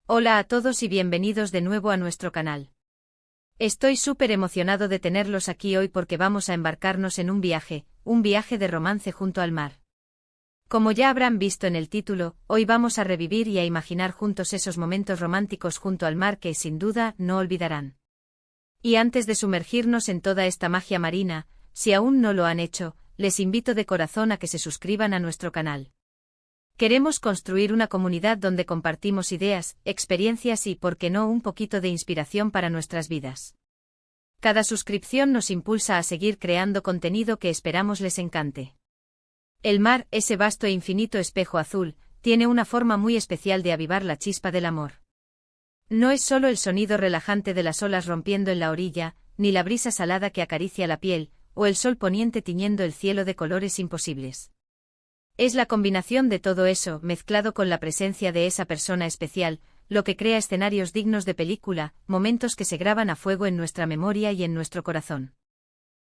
Hola a todos y bienvenidos de nuevo a nuestro canal. Estoy súper emocionado de tenerlos aquí hoy porque vamos a embarcarnos en un viaje de romance junto al mar. Como ya habrán visto en el título, hoy vamos a revivir y a imaginar juntos esos momentos románticos junto al mar que sin duda no olvidarán. Y antes de sumergirnos en toda esta magia marina, si aún no lo han hecho, les invito de corazón a que se suscriban a nuestro canal. Queremos construir una comunidad donde compartimos ideas, experiencias y, por qué no, un poquito de inspiración para nuestras vidas. Cada suscripción nos impulsa a seguir creando contenido que esperamos les encante. El mar, ese vasto e infinito espejo azul, tiene una forma muy especial de avivar la chispa del amor. No es solo el sonido relajante de las olas rompiendo en la orilla, ni la brisa salada que acaricia la piel, o el sol poniente tiñendo el cielo de colores imposibles. Es la combinación de todo eso, mezclado con la presencia de esa persona especial, lo que crea escenarios dignos de película, momentos que se graban a fuego en nuestra memoria y en nuestro corazón.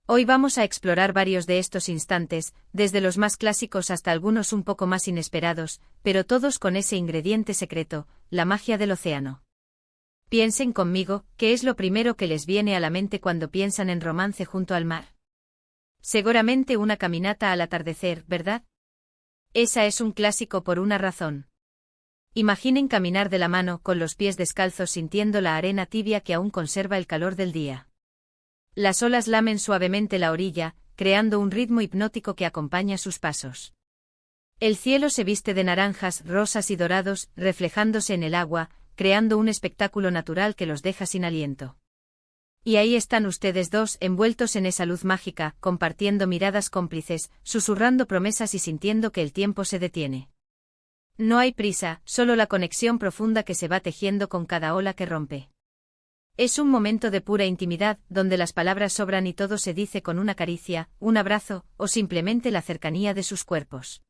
Hoy vamos a explorar varios de estos instantes, desde los más clásicos hasta algunos un poco más inesperados, pero todos con ese ingrediente secreto, la magia del océano. Piensen conmigo, ¿qué es lo primero que les viene a la mente cuando piensan en romance junto al mar? Seguramente una caminata al atardecer, ¿verdad? Esa es un clásico por una razón. Imaginen caminar de la mano, con los pies descalzos sintiendo la arena tibia que aún conserva el calor del día. Las olas lamen suavemente la orilla, creando un ritmo hipnótico que acompaña sus pasos. El cielo se viste de naranjas, rosas y dorados, reflejándose en el agua, creando un espectáculo natural que los deja sin aliento. Y ahí están ustedes dos, envueltos en esa luz mágica, compartiendo miradas cómplices, susurrando promesas y sintiendo que el tiempo se detiene. No hay prisa, solo la conexión profunda que se va tejiendo con cada ola que rompe. Es un momento de pura intimidad, donde las palabras sobran y todo se dice con una caricia, un abrazo, o simplemente la cercanía de sus cuerpos.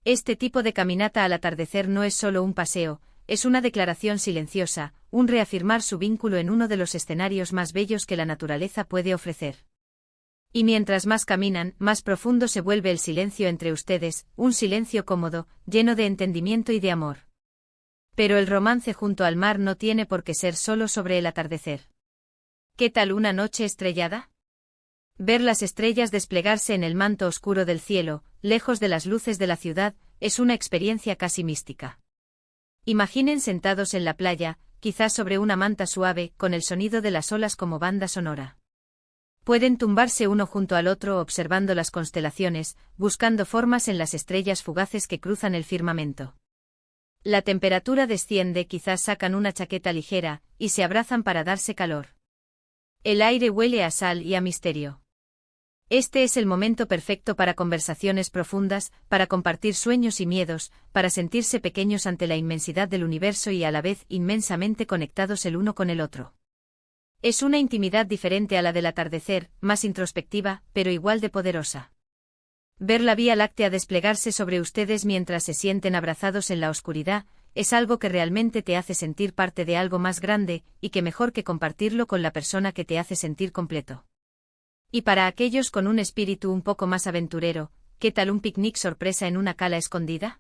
Este tipo de caminata al atardecer no es solo un paseo, es una declaración silenciosa, un reafirmar su vínculo en uno de los escenarios más bellos que la naturaleza puede ofrecer. Y mientras más caminan, más profundo se vuelve el silencio entre ustedes, un silencio cómodo, lleno de entendimiento y de amor. Pero el romance junto al mar no tiene por qué ser solo sobre el atardecer. ¿Qué tal una noche estrellada? Ver las estrellas desplegarse en el manto oscuro del cielo, lejos de las luces de la ciudad, es una experiencia casi mística. Imaginen sentados en la playa, quizás sobre una manta suave, con el sonido de las olas como banda sonora. Pueden tumbarse uno junto al otro observando las constelaciones, buscando formas en las estrellas fugaces que cruzan el firmamento. La temperatura desciende, quizás sacan una chaqueta ligera, y se abrazan para darse calor. El aire huele a sal y a misterio. Este es el momento perfecto para conversaciones profundas, para compartir sueños y miedos, para sentirse pequeños ante la inmensidad del universo y a la vez inmensamente conectados el uno con el otro. Es una intimidad diferente a la del atardecer, más introspectiva, pero igual de poderosa. Ver la Vía Láctea desplegarse sobre ustedes mientras se sienten abrazados en la oscuridad, es algo que realmente te hace sentir parte de algo más grande, y que mejor que compartirlo con la persona que te hace sentir completo. Y para aquellos con un espíritu un poco más aventurero, ¿qué tal un picnic sorpresa en una cala escondida?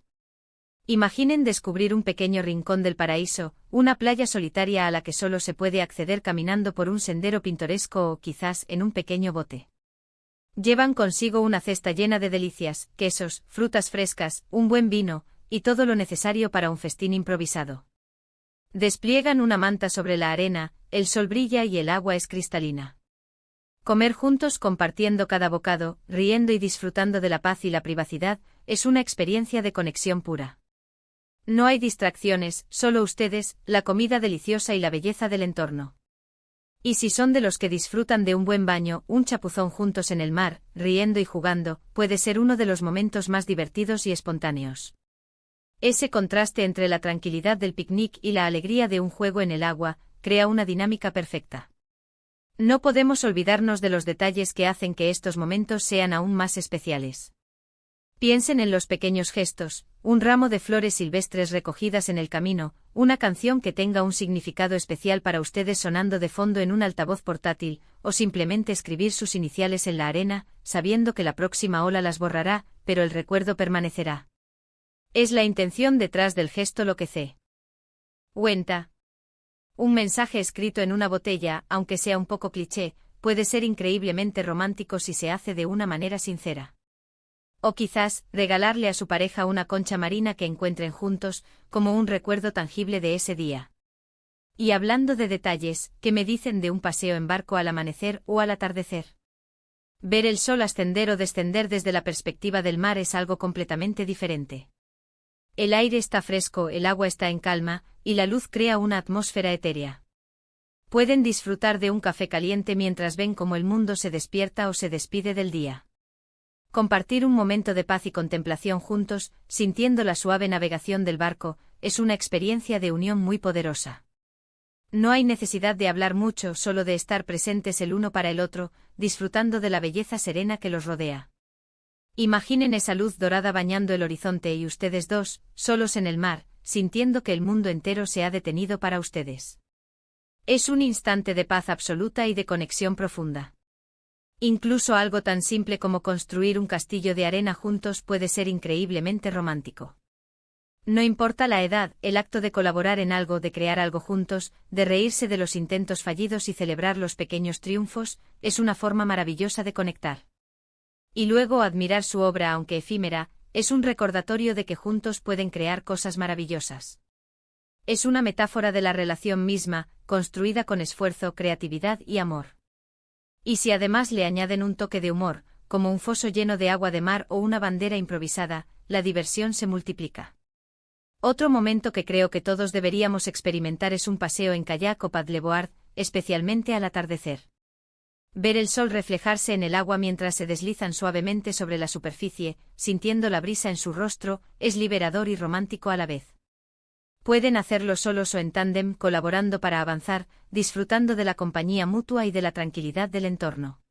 Imaginen descubrir un pequeño rincón del paraíso, una playa solitaria a la que solo se puede acceder caminando por un sendero pintoresco o quizás en un pequeño bote. Llevan consigo una cesta llena de delicias, quesos, frutas frescas, un buen vino, y todo lo necesario para un festín improvisado. Despliegan una manta sobre la arena, el sol brilla y el agua es cristalina. Comer juntos compartiendo cada bocado, riendo y disfrutando de la paz y la privacidad, es una experiencia de conexión pura. No hay distracciones, solo ustedes, la comida deliciosa y la belleza del entorno. Y si son de los que disfrutan de un buen baño, un chapuzón juntos en el mar, riendo y jugando, puede ser uno de los momentos más divertidos y espontáneos. Ese contraste entre la tranquilidad del picnic y la alegría de un juego en el agua, crea una dinámica perfecta. No podemos olvidarnos de los detalles que hacen que estos momentos sean aún más especiales. Piensen en los pequeños gestos, un ramo de flores silvestres recogidas en el camino, una canción que tenga un significado especial para ustedes sonando de fondo en un altavoz portátil, o simplemente escribir sus iniciales en la arena, sabiendo que la próxima ola las borrará, pero el recuerdo permanecerá. Es la intención detrás del gesto lo que hace Cuenta. Un mensaje escrito en una botella, aunque sea un poco cliché, puede ser increíblemente romántico si se hace de una manera sincera. O quizás, regalarle a su pareja una concha marina que encuentren juntos, como un recuerdo tangible de ese día. Y hablando de detalles, ¿qué me dicen de un paseo en barco al amanecer o al atardecer? Ver el sol ascender o descender desde la perspectiva del mar es algo completamente diferente. El aire está fresco, el agua está en calma, y la luz crea una atmósfera etérea. Pueden disfrutar de un café caliente mientras ven cómo el mundo se despierta o se despide del día. Compartir un momento de paz y contemplación juntos, sintiendo la suave navegación del barco, es una experiencia de unión muy poderosa. No hay necesidad de hablar mucho, solo de estar presentes el uno para el otro, disfrutando de la belleza serena que los rodea. Imaginen esa luz dorada bañando el horizonte y ustedes dos, solos en el mar, sintiendo que el mundo entero se ha detenido para ustedes. Es un instante de paz absoluta y de conexión profunda. Incluso algo tan simple como construir un castillo de arena juntos puede ser increíblemente romántico. No importa la edad, el acto de colaborar en algo, de crear algo juntos, de reírse de los intentos fallidos y celebrar los pequeños triunfos, es una forma maravillosa de conectar. Y luego admirar su obra, aunque efímera, es un recordatorio de que juntos pueden crear cosas maravillosas. Es una metáfora de la relación misma, construida con esfuerzo, creatividad y amor. Y si además le añaden un toque de humor, como un foso lleno de agua de mar o una bandera improvisada, la diversión se multiplica. Otro momento que creo que todos deberíamos experimentar es un paseo en kayak o paddleboard, especialmente al atardecer. Ver el sol reflejarse en el agua mientras se deslizan suavemente sobre la superficie, sintiendo la brisa en su rostro, es liberador y romántico a la vez. Pueden hacerlo solos o en tándem, colaborando para avanzar, disfrutando de la compañía mutua y de la tranquilidad del entorno.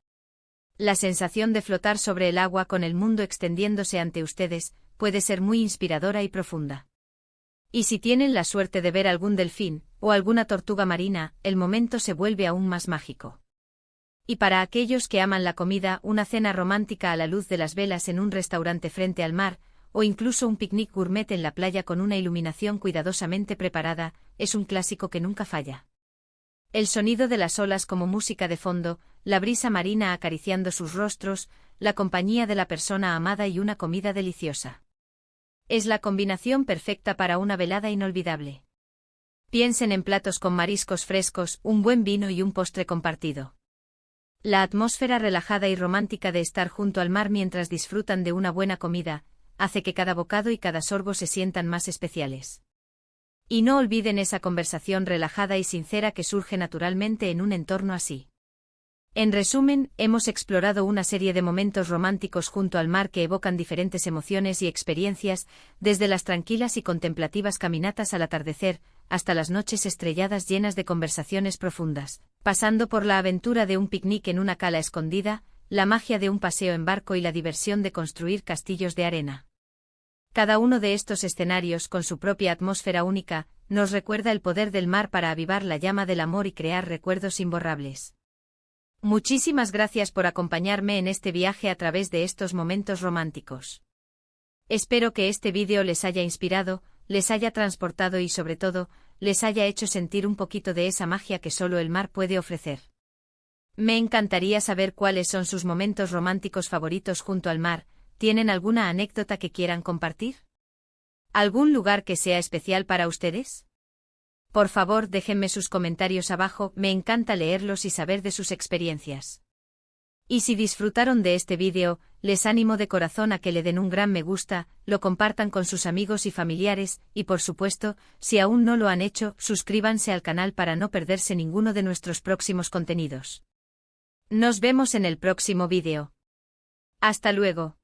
La sensación de flotar sobre el agua con el mundo extendiéndose ante ustedes, puede ser muy inspiradora y profunda. Y si tienen la suerte de ver algún delfín, o alguna tortuga marina, el momento se vuelve aún más mágico. Y para aquellos que aman la comida, una cena romántica a la luz de las velas en un restaurante frente al mar, o incluso un picnic gourmet en la playa con una iluminación cuidadosamente preparada, es un clásico que nunca falla. El sonido de las olas como música de fondo, la brisa marina acariciando sus rostros, la compañía de la persona amada y una comida deliciosa. Es la combinación perfecta para una velada inolvidable. Piensen en platos con mariscos frescos, un buen vino y un postre compartido. La atmósfera relajada y romántica de estar junto al mar mientras disfrutan de una buena comida, hace que cada bocado y cada sorbo se sientan más especiales. Y no olviden esa conversación relajada y sincera que surge naturalmente en un entorno así. En resumen, hemos explorado una serie de momentos románticos junto al mar que evocan diferentes emociones y experiencias, desde las tranquilas y contemplativas caminatas al atardecer, hasta las noches estrelladas llenas de conversaciones profundas, pasando por la aventura de un picnic en una cala escondida, la magia de un paseo en barco y la diversión de construir castillos de arena. Cada uno de estos escenarios, con su propia atmósfera única, nos recuerda el poder del mar para avivar la llama del amor y crear recuerdos imborrables. Muchísimas gracias por acompañarme en este viaje a través de estos momentos románticos. Espero que este vídeo les haya inspirado, les haya transportado y sobre todo, les haya hecho sentir un poquito de esa magia que solo el mar puede ofrecer. Me encantaría saber cuáles son sus momentos románticos favoritos junto al mar. ¿Tienen alguna anécdota que quieran compartir? ¿Algún lugar que sea especial para ustedes? Por favor, déjenme sus comentarios abajo, me encanta leerlos y saber de sus experiencias. Y si disfrutaron de este vídeo, les animo de corazón a que le den un gran me gusta, lo compartan con sus amigos y familiares, y por supuesto, si aún no lo han hecho, suscríbanse al canal para no perderse ninguno de nuestros próximos contenidos. Nos vemos en el próximo vídeo. Hasta luego.